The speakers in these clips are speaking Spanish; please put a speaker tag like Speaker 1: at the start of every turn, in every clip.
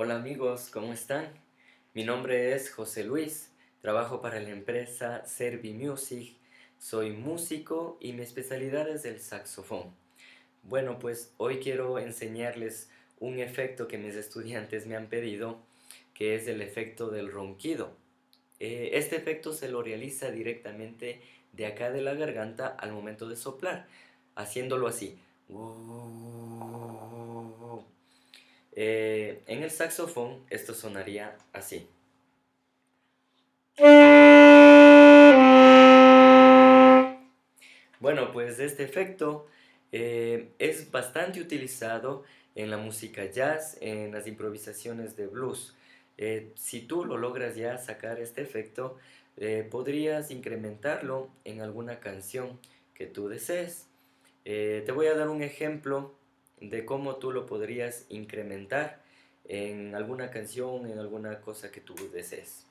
Speaker 1: Hola amigos, ¿cómo están? Mi nombre es José Luis, trabajo para la empresa Servi Music, soy músico y mi especialidad es el saxofón. Bueno, pues hoy quiero enseñarles un efecto que mis estudiantes me han pedido, que es el efecto del ronquido. Este efecto se lo realiza directamente de acá de la garganta al momento de soplar, haciéndolo así. En el saxofón esto sonaría así. Bueno, pues este efecto es bastante utilizado en la música jazz, en las improvisaciones de blues. Si tú lo logras ya sacar este efecto, podrías incrementarlo en alguna canción que tú desees. Te voy a dar un ejemplo de cómo tú lo podrías incrementar en alguna canción, en alguna cosa que tú desees.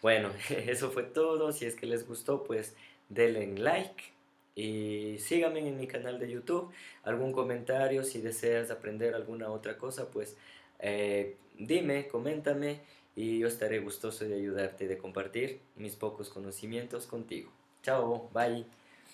Speaker 1: Bueno, eso fue todo. Si es que les gustó, pues denle like y síganme en mi canal de YouTube. Algún comentario, si deseas aprender alguna otra cosa, pues dime, coméntame y yo estaré gustoso de ayudarte y de compartir mis pocos conocimientos contigo. Chao, bye.